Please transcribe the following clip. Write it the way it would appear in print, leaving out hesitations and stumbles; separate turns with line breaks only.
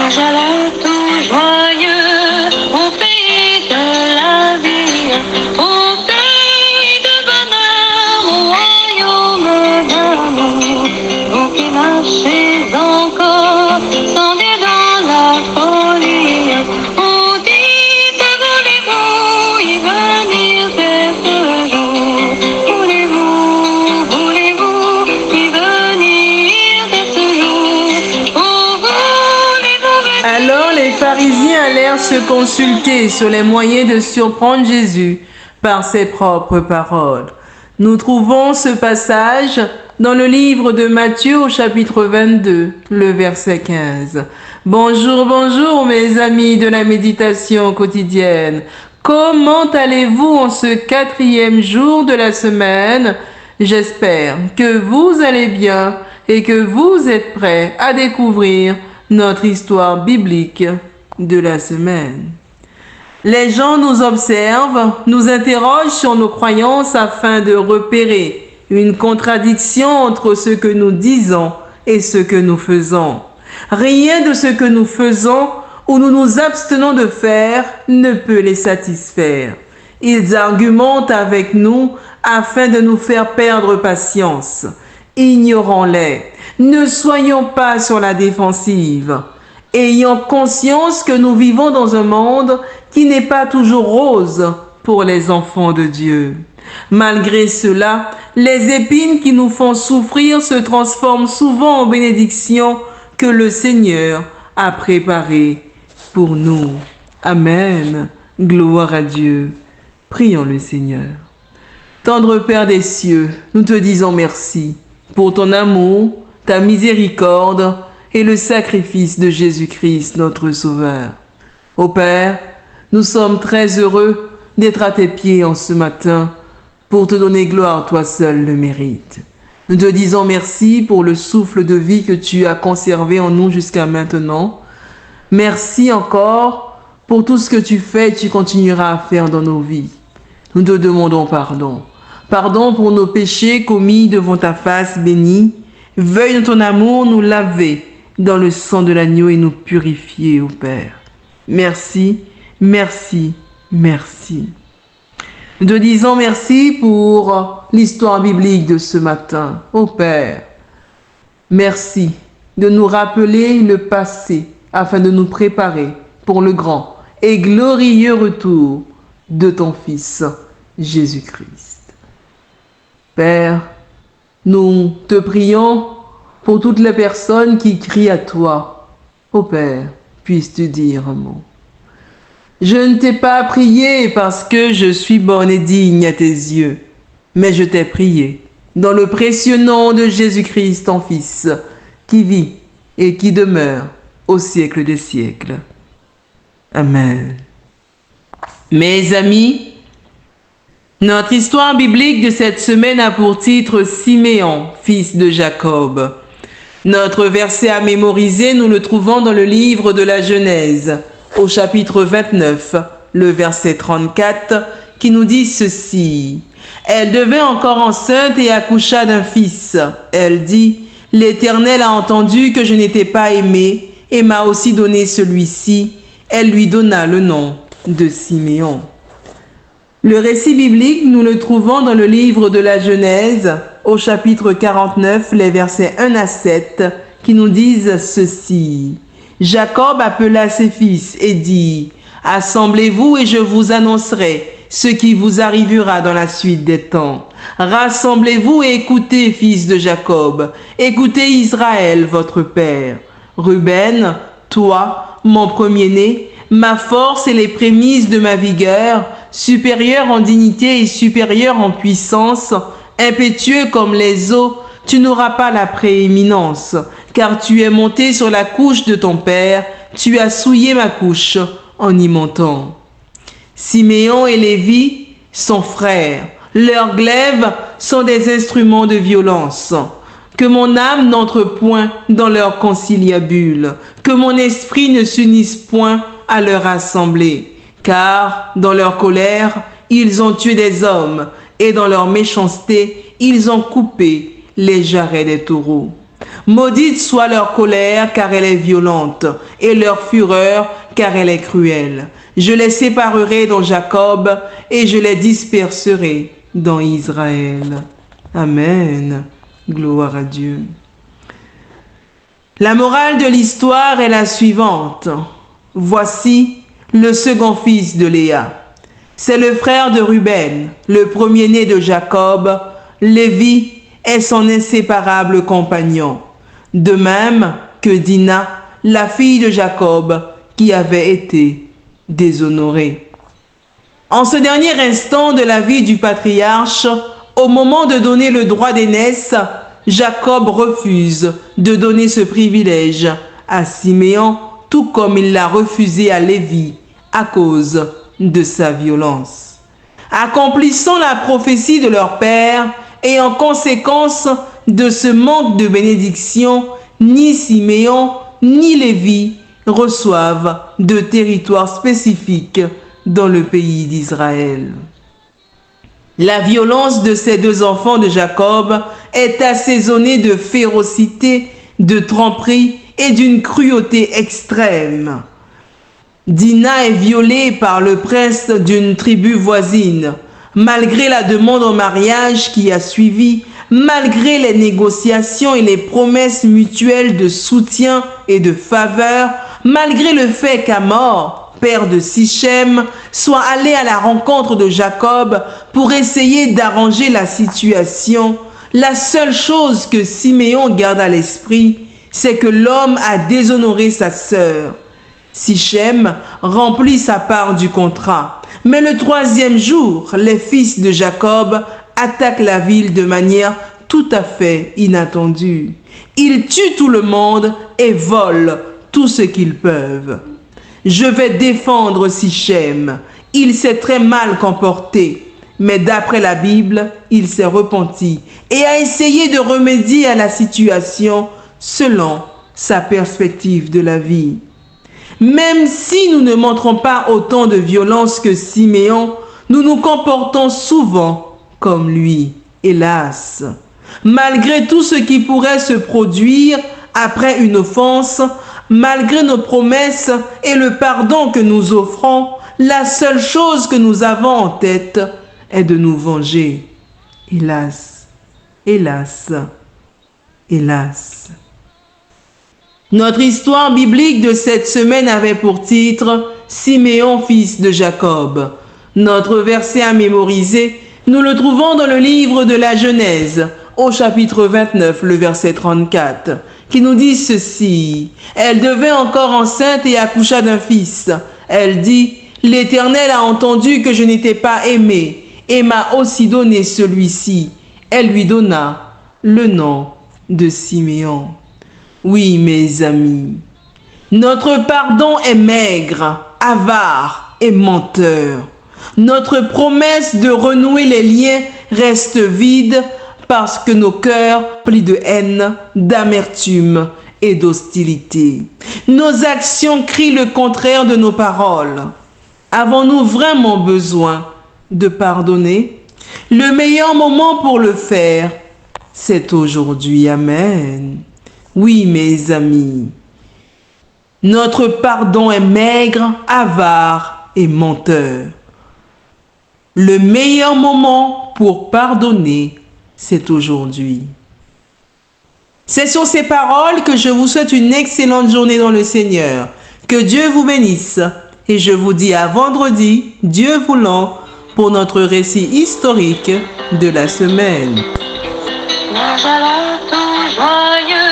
Jerusalem tout joyeux, au pays de la vie, au pays de bonheur, au royaume d'amour. Vous qui marchez encore, sans Dieu dans la folie, on dit que voulez-vous y venir dès ce jour? Voulez-vous y venir dès ce jour? Oh, voulez-vous venir?
Alors les pharisiens allèrent se consulter sur les moyens de surprendre Jésus par ses propres paroles. Nous trouvons ce passage dans le livre de Matthieu au chapitre 22, le verset 15. Bonjour, bonjour mes amis de la méditation quotidienne. Comment allez-vous en ce 4e jour de la semaine? J'espère que vous allez bien et que vous êtes prêts à découvrir notre histoire biblique de la semaine. Les gens nous observent, nous interrogent sur nos croyances afin de repérer une contradiction entre ce que nous disons et ce que nous faisons. Rien de ce que nous faisons ou nous nous abstenons de faire ne peut les satisfaire. Ils argumentent avec nous afin de nous faire perdre patience. Ignorons-les. Ne soyons pas sur la défensive. Ayant conscience que nous vivons dans un monde qui n'est pas toujours rose pour les enfants de Dieu. Malgré cela, les épines qui nous font souffrir se transforment souvent en bénédictions que le Seigneur a préparées pour nous. Amen. Gloire à Dieu. Prions le Seigneur. Tendre Père des cieux, nous te disons merci pour ton amour, ta miséricorde et le sacrifice de Jésus-Christ, notre Sauveur. Ô Père, nous sommes très heureux d'être à tes pieds en ce matin pour te donner gloire, toi seul le mérite. Nous te disons merci pour le souffle de vie que tu as conservé en nous jusqu'à maintenant. Merci encore pour tout ce que tu fais et tu continueras à faire dans nos vies. Nous te demandons pardon. Pardon pour nos péchés commis devant ta face bénie. Veuille de ton amour nous laver dans le sang de l'agneau et nous purifier, ô Père. Merci, merci, merci. Nous te disons merci pour l'histoire biblique de ce matin, ô Père. Merci de nous rappeler le passé afin de nous préparer pour le grand et glorieux retour de ton Fils, Jésus-Christ. Père, nous te prions pour toutes les personnes qui crient à toi. Ô Père, puisses-tu dire un mot. Je ne t'ai pas prié parce que je suis bonne et digne à tes yeux, mais je t'ai prié dans le précieux nom de Jésus-Christ, ton Fils, qui vit et qui demeure au siècle des siècles. Amen. Mes amis, notre histoire biblique de cette semaine a pour titre Siméon, fils de Jacob. Notre verset à mémoriser, nous le trouvons dans le livre de la Genèse, au chapitre 29, le verset 34, qui nous dit ceci. Elle devint encore enceinte et accoucha d'un fils. Elle dit, l'Éternel a entendu que je n'étais pas aimée et m'a aussi donné celui-ci. Elle lui donna le nom de Siméon. Le récit biblique, nous le trouvons dans le livre de la Genèse, au chapitre 49, les versets 1 à 7, qui nous disent ceci. Jacob appela ses fils et dit, « Assemblez-vous et je vous annoncerai ce qui vous arrivera dans la suite des temps. Rassemblez-vous et écoutez, fils de Jacob, écoutez Israël, votre père. Ruben, toi, mon premier-né, ma force et les prémices de ma vigueur, supérieur en dignité et supérieur en puissance, impétueux comme les eaux, tu n'auras pas la prééminence, car tu es monté sur la couche de ton père, tu as souillé ma couche en y montant. Siméon et Lévi sont frères, leurs glaives sont des instruments de violence. Que mon âme n'entre point dans leur conciliabule, que mon esprit ne s'unisse point à leur assemblée. Car dans leur colère, ils ont tué des hommes, et dans leur méchanceté, ils ont coupé les jarrets des taureaux. Maudite soit leur colère, car elle est violente, et leur fureur, car elle est cruelle. Je les séparerai dans Jacob, et je les disperserai dans Israël. Amen. Gloire à Dieu. La morale de l'histoire est la suivante. Voici le second fils de Léa. C'est le frère de Ruben, le premier-né de Jacob. Lévi est son inséparable compagnon. De même que Dina, la fille de Jacob, qui avait été déshonorée. En ce dernier instant de la vie du patriarche, au moment de donner le droit d'aînesse, Jacob refuse de donner ce privilège à Siméon, tout comme il l'a refusé à Lévi à cause de sa violence. Accomplissant la prophétie de leur père et en conséquence de ce manque de bénédiction, ni Siméon ni Lévi reçoivent de territoire spécifique dans le pays d'Israël. La violence de ces deux enfants de Jacob est assaisonnée de férocité, de tromperie et d'une cruauté extrême. Dina est violée par le prince d'une tribu voisine. Malgré la demande en mariage qui a suivi, malgré les négociations et les promesses mutuelles de soutien et de faveur, malgré le fait qu'Hamor, père de Sichem, soit allé à la rencontre de Jacob pour essayer d'arranger la situation, la seule chose que Siméon garde à l'esprit, c'est que l'homme a déshonoré sa sœur. Sichem remplit sa part du contrat. Mais le troisième jour, les fils de Jacob attaquent la ville de manière tout à fait inattendue. Ils tuent tout le monde et volent tout ce qu'ils peuvent. Je vais défendre Sichem. Il s'est très mal comporté, mais d'après la Bible, il s'est repenti et a essayé de remédier à la situation selon sa perspective de la vie. Même si nous ne montrons pas autant de violence que Siméon, nous nous comportons souvent comme lui, hélas. Malgré tout ce qui pourrait se produire après une offense, malgré nos promesses et le pardon que nous offrons, la seule chose que nous avons en tête est de nous venger. Hélas, hélas, hélas. Notre histoire biblique de cette semaine avait pour titre « Siméon, fils de Jacob ». Notre verset à mémoriser, nous le trouvons dans le livre de la Genèse, au chapitre 29, le verset 34, qui nous dit ceci. « Elle devint encore enceinte et accoucha d'un fils. Elle dit, « L'Éternel a entendu que je n'étais pas aimée et m'a aussi donné celui-ci. » Elle lui donna le nom de Siméon. Oui, mes amis, notre pardon est maigre, avare et menteur. Notre promesse de renouer les liens reste vide parce que nos cœurs plient de haine, d'amertume et d'hostilité. Nos actions crient le contraire de nos paroles. Avons-nous vraiment besoin de pardonner? Le meilleur moment pour le faire, c'est aujourd'hui. Amen. Oui, mes amis, notre pardon est maigre, avare et menteur. Le meilleur moment pour pardonner, c'est aujourd'hui. C'est sur ces paroles que je vous souhaite une excellente journée dans le Seigneur. Que Dieu vous bénisse et je vous dis à vendredi, Dieu voulant, pour notre récit historique de la semaine.
Joyeux